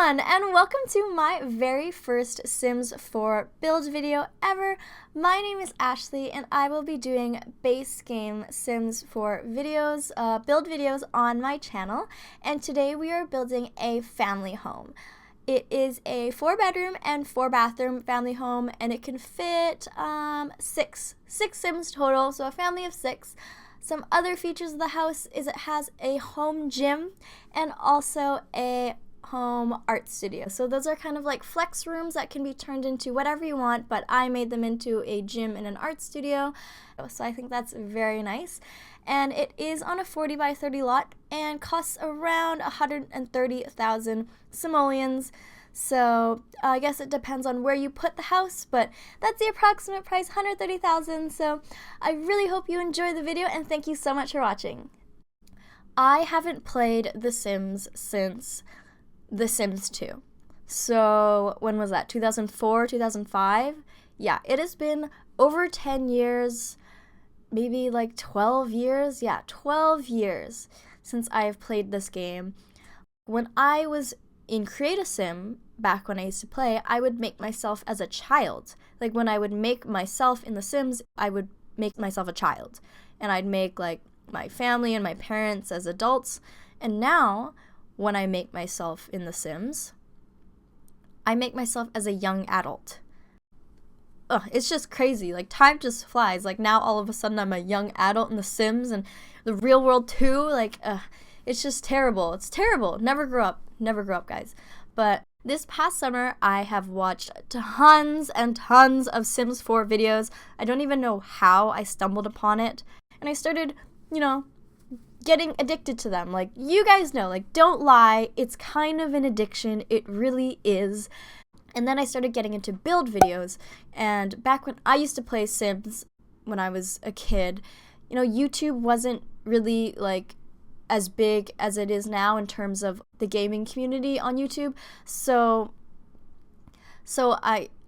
everyone, and welcome to my very first Sims 4 build video ever. My name is Ashley, and I will be doing base game Sims 4 videos, build videos on my channel, and today we are building a family home. It is a 4-bedroom and 4-bathroom family home, and it can fit six Sims total, so a family of 6. Some other features of the house is it has a home gym and also a home art studio. So those are kind of like flex rooms that can be turned into whatever you want, but I made them into a gym and an art studio. So I think that's very nice. And it is on a 40 by 30 lot and costs around 130,000 simoleons. So I guess it depends on where you put the house, but that's the approximate price, 130,000. So I really hope you enjoy the video, and thank you so much for watching. I haven't played The Sims since The Sims 2. So when was that? 2004, 2005? Yeah, it has been over 10 years, maybe like 12 years. Yeah, 12 years since I have played this game. When I was in Create a Sim, back when I used to play, I would make myself as a child. Like when I would make myself in The Sims, I would make myself a child. And I'd make like my family and my parents as adults. And now, when I make myself in The Sims, I make myself as a young adult. Ugh, it's just crazy. Like, time just flies. Like, now all of a sudden I'm a young adult in The Sims and the real world too. Like, it's just terrible. It's terrible. Never grow up. Never grow up, guys. But this past summer, I have watched tons and tons of Sims 4 videos. I don't even know how I stumbled upon it. And I started, getting addicted to them. Like, you guys know, like, don't lie, it's kind of an addiction. It really is. And then I started getting into build videos. And back when I used to play Sims when I was a kid, YouTube wasn't really like as big as it is now in terms of the gaming community on YouTube. So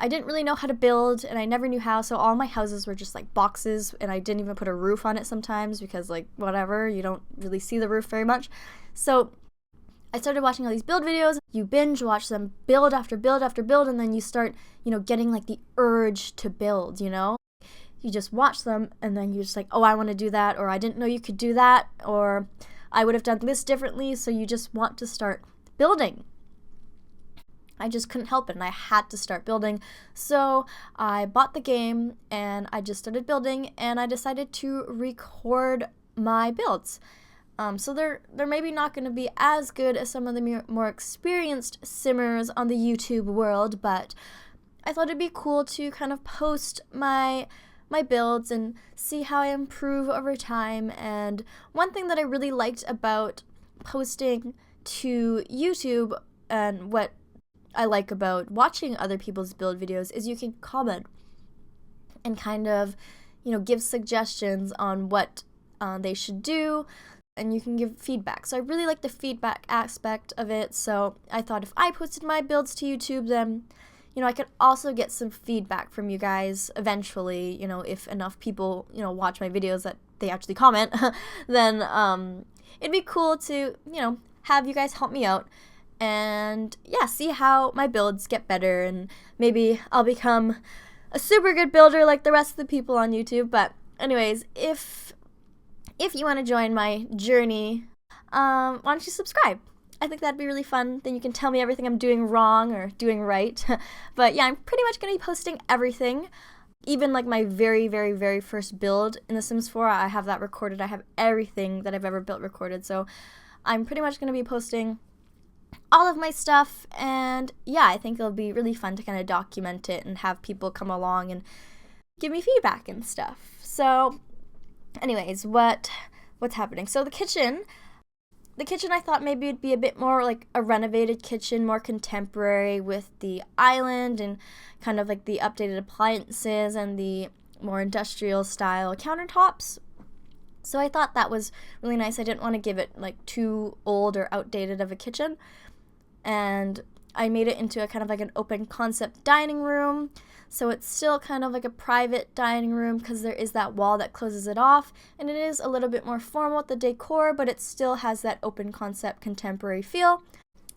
I didn't really know how to build, and I never knew how, so all my houses were just like boxes, and I didn't even put a roof on it sometimes because, like, whatever, you don't really see the roof very much. So I started watching all these build videos. You binge watch them, build after build after build, and then you start, getting like the urge to build, You just watch them, and then you're just like, oh, I want to do that, or I didn't know you could do that, or I would have done this differently, so you just want to start building. I just couldn't help it, and I had to start building. So I bought the game, and I just started building, and I decided to record my builds. So they're maybe not going to be as good as some of the more experienced simmers on the YouTube world, but I thought it'd be cool to kind of post my builds and see how I improve over time. And one thing that I really liked about posting to YouTube, and what I like about watching other people's build videos, is you can comment and kind of, give suggestions on what they should do, and you can give feedback. So I really like the feedback aspect of it. So I thought if I posted my builds to YouTube, then I could also get some feedback from you guys eventually, if enough people, watch my videos that they actually comment, then it'd be cool to, have you guys help me out and, yeah, see how my builds get better, and maybe I'll become a super good builder like the rest of the people on YouTube. But anyways, if you want to join my journey, why don't you subscribe? I think that'd be really fun. Then you can tell me everything I'm doing wrong or doing right. But yeah, I'm pretty much going to be posting everything. Even like my very, very, very first build in The Sims 4, I have that recorded. I have everything that I've ever built recorded. So I'm pretty much going to be posting all of my stuff. And yeah, I think it'll be really fun to kind of document it and have people come along and give me feedback and stuff. So anyways, what's happening? So the kitchen, I thought maybe it'd be a bit more like a renovated kitchen, more contemporary, with the island and kind of like the updated appliances and the more industrial style countertops. So I thought that was really nice. I didn't want to give it like too old or outdated of a kitchen. And I made it into a kind of like an open concept dining room. So it's still kind of like a private dining room because there is that wall that closes it off, and it is a little bit more formal with the decor, but it still has that open concept contemporary feel.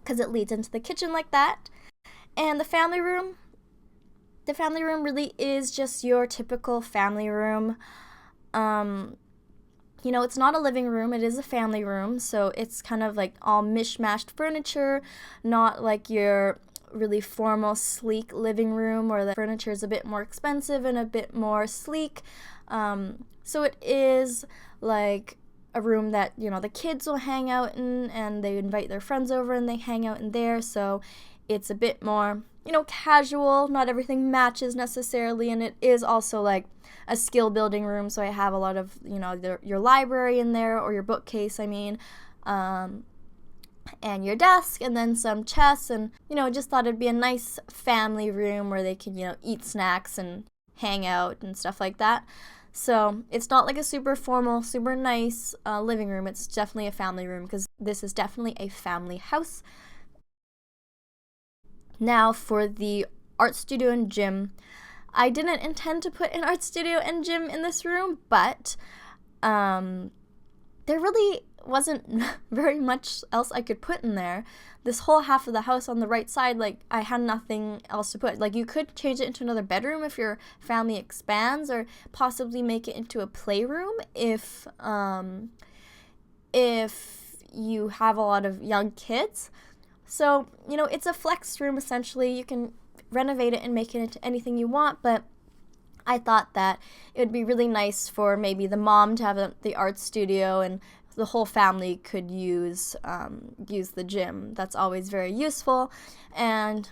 because it leads into the kitchen like that. And the family room really is just your typical family room. You know, it's not a living room, it is a family room, so it's kind of like all mishmashed furniture, not like your really formal, sleek living room where the furniture is a bit more expensive and a bit more sleek. So it is like a room that, you know, the kids will hang out in, and they invite their friends over and they hang out in there, so it's a bit more, you know, casual. Not everything matches necessarily, and it is also like a skill building room, so I have a lot of, you know, your library in there, or your bookcase, I mean, and your desk, and then some chess, and, you know, just thought it'd be a nice family room where they can, you know, eat snacks and hang out and stuff like that. So it's not like a super formal, super nice living room. It's definitely a family room, because this is definitely a family house. Now for the art studio and gym. I didn't intend to put an art studio and gym in this room, but there really wasn't very much else I could put in there. This whole half of the house on the right side, like, I had nothing else to put. Like, you could change it into another bedroom if your family expands, or possibly make it into a playroom if you have a lot of young kids. So, you know, it's a flex room essentially. You can renovate it and make it into anything you want, but I thought that it would be really nice for maybe the mom to have the art studio, and the whole family could use the gym. That's always very useful, and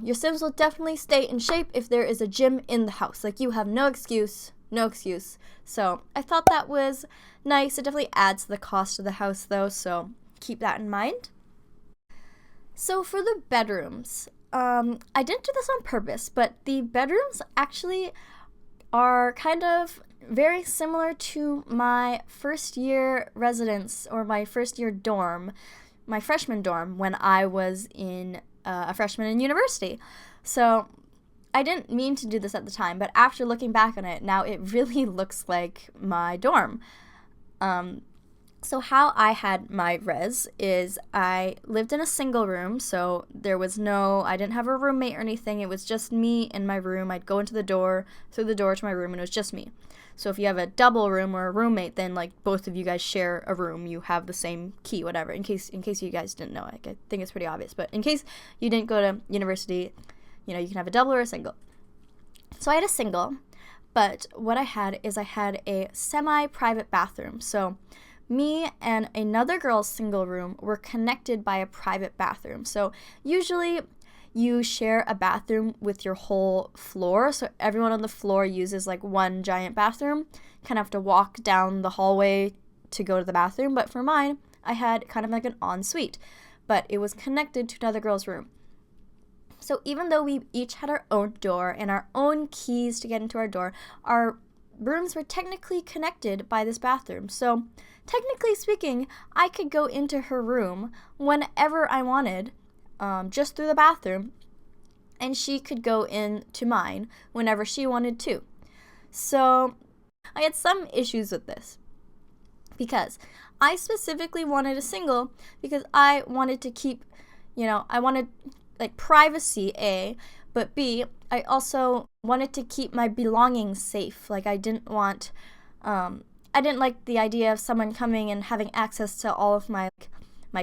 your Sims will definitely stay in shape if there is a gym in the house. Like, you have no excuse. So I thought that was nice. It definitely adds to the cost of the house though, so keep that in mind. So for the bedrooms, I didn't do this on purpose, but the bedrooms actually are kind of very similar to my first year residence, or my first year dorm, my freshman dorm, when I was in a freshman in university. So I didn't mean to do this at the time, but after looking back on it, now it really looks like my dorm. So how I had my res is I lived in a single room, so I didn't have a roommate or anything. It was just me in my room. I'd go through the door to my room, and it was just me. So if you have a double room or a roommate, then like both of you guys share a room. You have the same key, whatever. In case you guys didn't know, like, I think it's pretty obvious. But in case you didn't go to university, you know, you can have a double or a single. So I had a single, but what I had a semi-private bathroom. So me and another girl's single room were connected by a private bathroom. So usually you share a bathroom with your whole floor. So everyone on the floor uses like one giant bathroom. Kind of have to walk down the hallway to go to the bathroom. But for mine, I had kind of like an ensuite, but it was connected to another girl's room. So even though we each had our own door and our own keys to get into our door, our rooms were technically connected by this bathroom. So technically speaking, I could go into her room whenever I wanted, just through the bathroom, and she could go into mine whenever she wanted to. So I had some issues with this, because I specifically wanted a single, because I wanted to keep, I wanted like privacy, A, but B, I also wanted to keep my belongings safe. Like, I didn't like the idea of someone coming and having access to all of my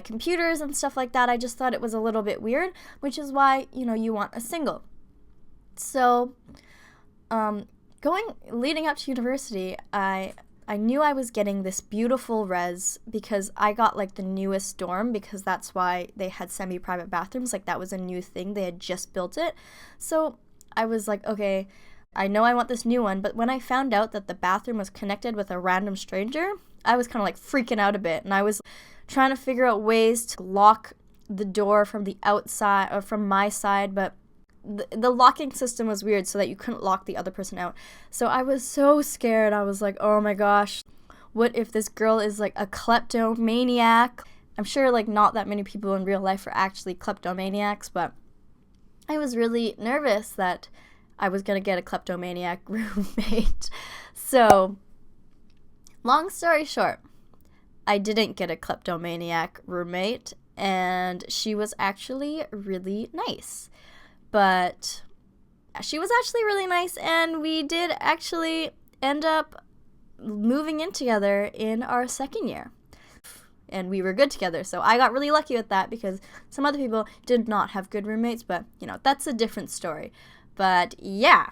computers and stuff like that. I just thought it was a little bit weird, which is why, you want a single. So, leading up to university, I knew I was getting this beautiful res because I got like the newest dorm, because that's why they had semi-private bathrooms. Like, that was a new thing. They had just built it. So I was like, okay, I know I want this new one. But when I found out that the bathroom was connected with a random stranger, I was kind of like freaking out a bit. And I was trying to figure out ways to lock the door from the outside or from my side, but the locking system was weird, so that you couldn't lock the other person out. So I was so scared. I was like, oh my gosh, what if this girl is like a kleptomaniac? I'm sure like not that many people in real life are actually kleptomaniacs, but I was really nervous that I was going to get a kleptomaniac roommate. So, long story short, I didn't get a kleptomaniac roommate, and she was actually really nice. But she was actually really nice, and we did actually end up moving in together in our second year. And we were good together, so I got really lucky with that because some other people did not have good roommates, but, you know, that's a different story. But, yeah.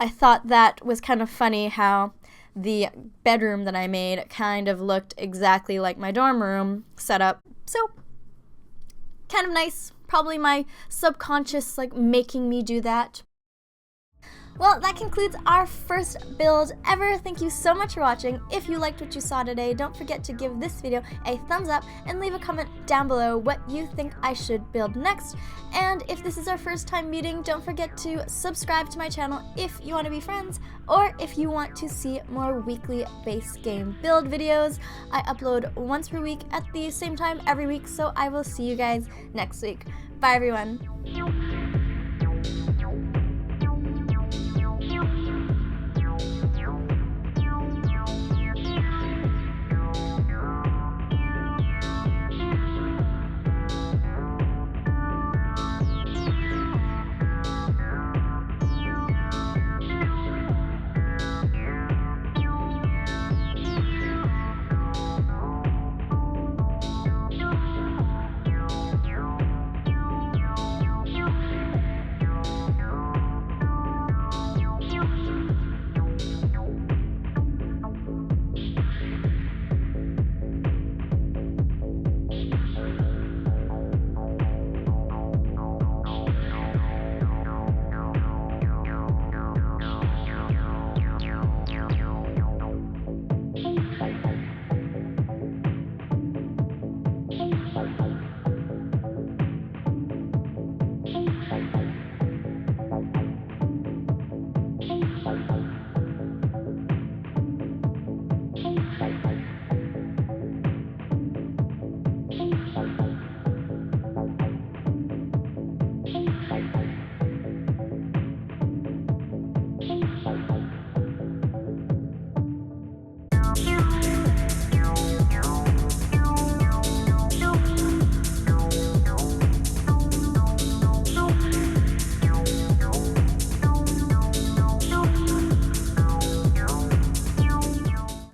I thought that was kind of funny how the bedroom that I made kind of looked exactly like my dorm room setup. So, kind of nice. Probably my subconscious, like, making me do that. Well, that concludes our first build ever. Thank you so much for watching. If you liked what you saw today, don't forget to give this video a thumbs up and leave a comment down below what you think I should build next. And if this is our first time meeting, don't forget to subscribe to my channel if you want to be friends, or if you want to see more weekly base game build videos. I upload once per week at the same time every week, so I will see you guys next week. Bye, everyone.